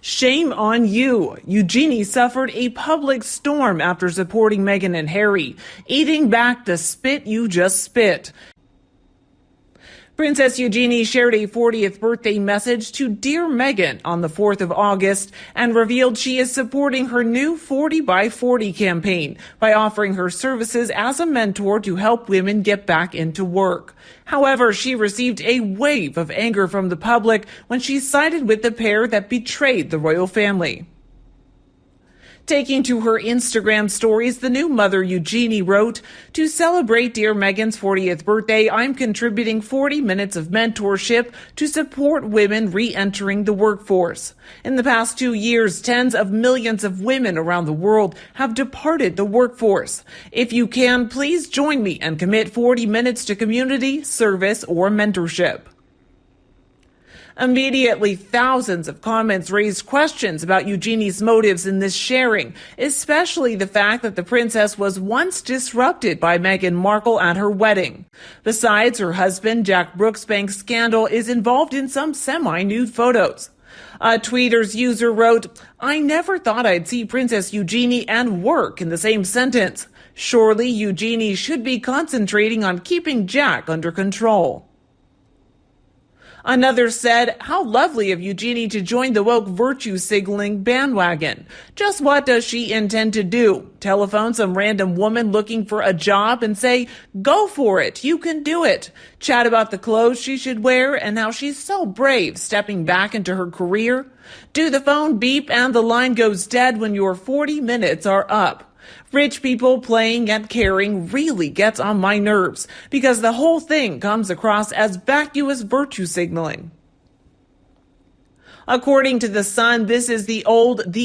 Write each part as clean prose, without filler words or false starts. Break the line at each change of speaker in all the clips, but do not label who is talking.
Shame on you. Eugenie suffered a public storm after supporting Meghan and Harry, eating back the spit you just spit. Princess Eugenie shared a 40th birthday message to Dear Meghan on the 4th of August and revealed she is supporting her new 40 by 40 campaign by offering her services as a mentor to help women get back into work. However, she received a wave of anger from the public when she sided with the pair that betrayed the royal family. Taking to her Instagram stories, the new mother Eugenie wrote, "To celebrate dear Meghan's 40th birthday, I'm contributing 40 minutes of mentorship to support women re-entering the workforce. In the past 2 years, tens of millions of women around the world have departed the workforce. If you can, please join me and commit 40 minutes to community, service, or mentorship." Immediately, thousands of comments raised questions about Eugenie's motives in this sharing, especially the fact that the princess was once disrupted by Meghan Markle at her wedding. Besides, her husband, Jack Brooksbank's scandal is involved in some semi-nude photos. A Tweeters user wrote, "I never thought I'd see Princess Eugenie and work in the same sentence. Surely Eugenie should be concentrating on keeping Jack under control." Another said, "How lovely of Eugenie to join the woke virtue signaling bandwagon. Just what does she intend to do? Telephone some random woman looking for a job and say, 'Go for it, you can do it.' Chat about the clothes she should wear and how she's so brave stepping back into her career? Do the phone beep and the line goes dead when your 40 minutes are up? Rich people playing at caring really gets on my nerves because the whole thing comes across as vacuous virtue signaling." According to The Sun, this is the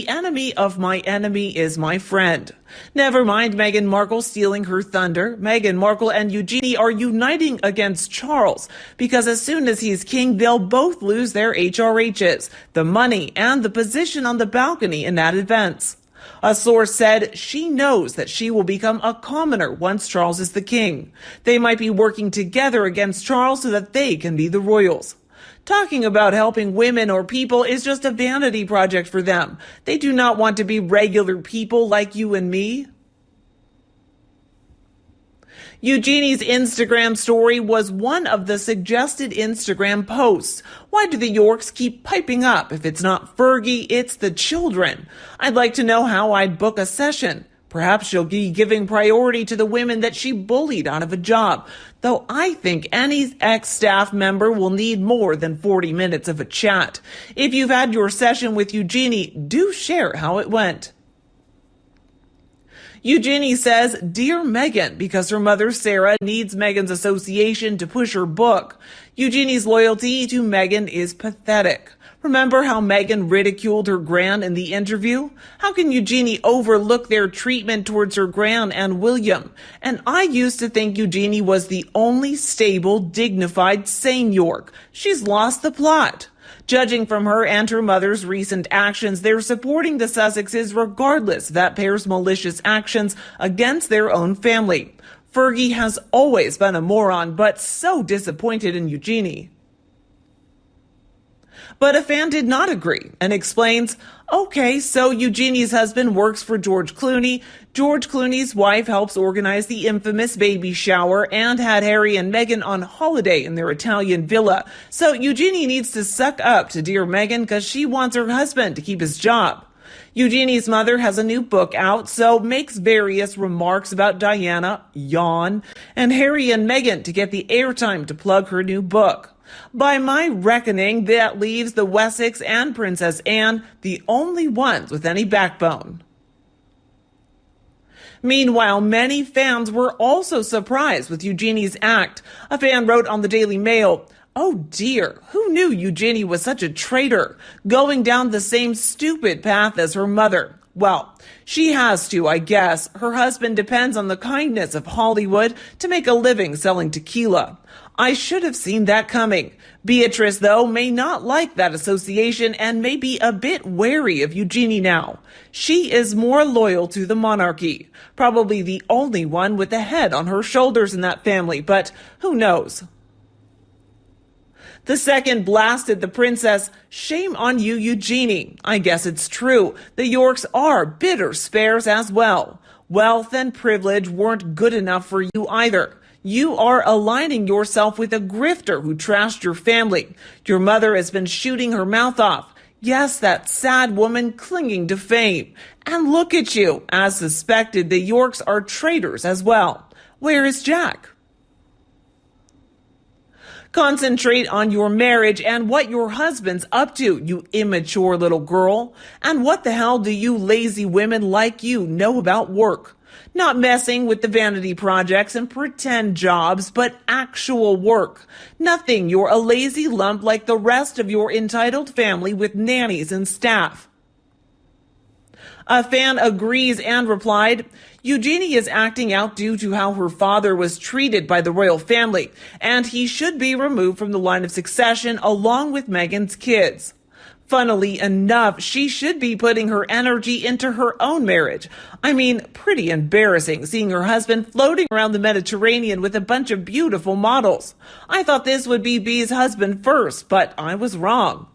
enemy of my enemy is my friend. Never mind Meghan Markle stealing her thunder. Meghan Markle and Eugenie are uniting against Charles because as soon as he's king, they'll both lose their HRHs, the money, and the position on the balcony in at events. A source said she knows that she will become a commoner once Charles is the king. They might be working together against Charles so that they can be the royals. Talking about helping women or people is just a vanity project for them. They do not want to be regular people like you and me. Eugenie's Instagram story was one of the suggested Instagram posts. Why do the Yorks keep piping up? If it's not Fergie, it's the children. I'd like to know how I'd book a session. Perhaps she'll be giving priority to the women that she bullied out of a job, though I think any ex-staff member will need more than 40 minutes of a chat. If you've had your session with Eugenie, do share how it went. Eugenie says, "Dear Meghan," because her mother Sarah needs Meghan's association to push her book. Eugenie's loyalty to Meghan is pathetic. Remember how Meghan ridiculed her gran in the interview? How can Eugenie overlook their treatment towards her gran and William? And I used to think Eugenie was the only stable, dignified, sane York. She's lost the plot. Judging from her and her mother's recent actions, they're supporting the Sussexes regardless of that pair's malicious actions against their own family. Fergie has always been a moron, but so disappointed in Eugenie. But a fan did not agree and explains, "Okay, so Eugenie's husband works for George Clooney. George Clooney's wife helps organize the infamous baby shower and had Harry and Meghan on holiday in their Italian villa. So Eugenie needs to suck up to dear Meghan because she wants her husband to keep his job." Eugenie's mother has a new book out, so makes various remarks about Diana, yawn, and Harry and Meghan to get the airtime to plug her new book. By my reckoning, that leaves the Wessex and Princess Anne the only ones with any backbone. Meanwhile, many fans were also surprised with Eugenie's act. A fan wrote on the Daily Mail, "Oh dear, who knew Eugenie was such a traitor, going down the same stupid path as her mother? Well, she has to, I guess. Her husband depends on the kindness of Hollywood to make a living selling tequila. I should have seen that coming. Beatrice, though, may not like that association and may be a bit wary of Eugenie now. She is more loyal to the monarchy. Probably the only one with a head on her shoulders in that family, but who knows?" The second blasted the princess. Shame on you, Eugenie. I guess it's true. The Yorks are bitter spares as well. Wealth and privilege weren't good enough for you either. You are aligning yourself with a grifter who trashed your family. Your mother has been shooting her mouth off. Yes, that sad woman clinging to fame. And look at you. As suspected, the Yorks are traitors as well. Where is Jack? Concentrate on your marriage and what your husband's up to, you immature little girl. And what the hell do you lazy women like you know about work? Not messing with the vanity projects and pretend jobs, but actual work. Nothing. You're a lazy lump like the rest of your entitled family with nannies and staff. A fan agrees and replied, Eugenie is acting out due to how her father was treated by the royal family, and he should be removed from the line of succession along with Meghan's kids. Funnily enough, she should be putting her energy into her own marriage. I mean, pretty embarrassing seeing her husband floating around the Mediterranean with a bunch of beautiful models. I thought this would be Bee's husband first, but I was wrong.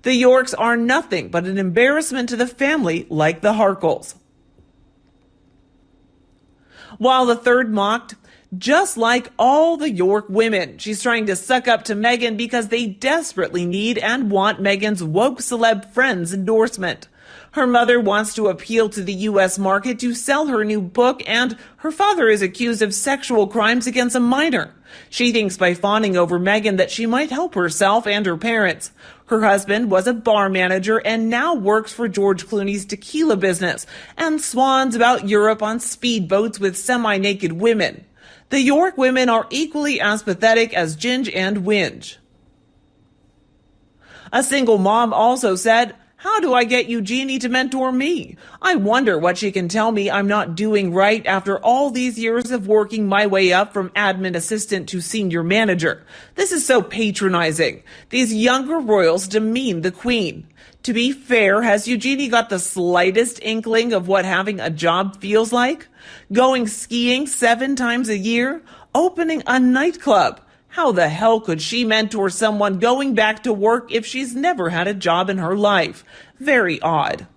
The Yorks are nothing but an embarrassment to the family like the Harkles. While the third mocked, just like all the York women, she's trying to suck up to Meghan because they desperately need and want Meghan's woke celeb friends' endorsement. Her mother wants to appeal to the U.S. market to sell her new book, and her father is accused of sexual crimes against a minor. She thinks by fawning over Meghan that she might help herself and her parents. Her husband was a bar manager and now works for George Clooney's tequila business and swans about Europe on speedboats with semi-naked women. The York women are equally as pathetic as Ginge and Winge. A single mom also said, how do I get Eugenie to mentor me? I wonder what she can tell me I'm not doing right after all these years of working my way up from admin assistant to senior manager. This is so patronizing. These younger royals demean the queen. To be fair, has Eugenie got the slightest inkling of what having a job feels like? Going skiing 7 times a year? Opening a nightclub? How the hell could she mentor someone going back to work if she's never had a job in her life? Very odd.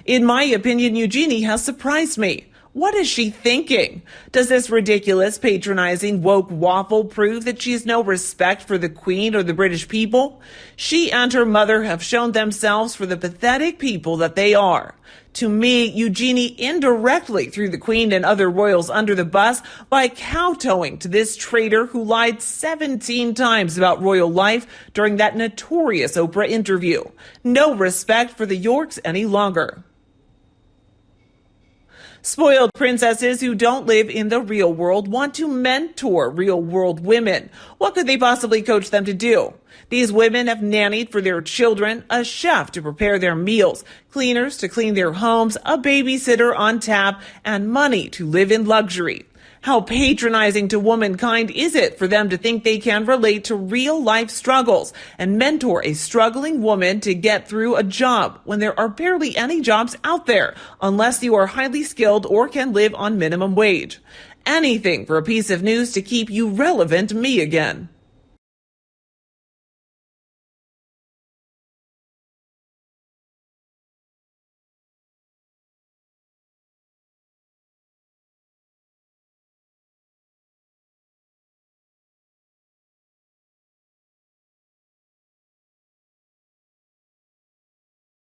In my opinion, Eugenie has surprised me. What is she thinking? Does this ridiculous, patronizing, woke waffle prove that she has no respect for the Queen or the British people? She and her mother have shown themselves for the pathetic people that they are. To me, Eugenie indirectly threw the Queen and other royals under the bus by kowtowing to this traitor who lied 17 times about royal life during that notorious Oprah interview. No respect for the Yorks any longer. Spoiled princesses who don't live in the real world want to mentor real world women. What could they possibly coach them to do? These women have nannied for their children, a chef to prepare their meals, cleaners to clean their homes, a babysitter on tap, and money to live in luxury. How patronizing to womankind is it for them to think they can relate to real life struggles and mentor a struggling woman to get through a job when there are barely any jobs out there unless you are highly skilled or can live on minimum wage? Anything for a piece of news to keep you relevant me again.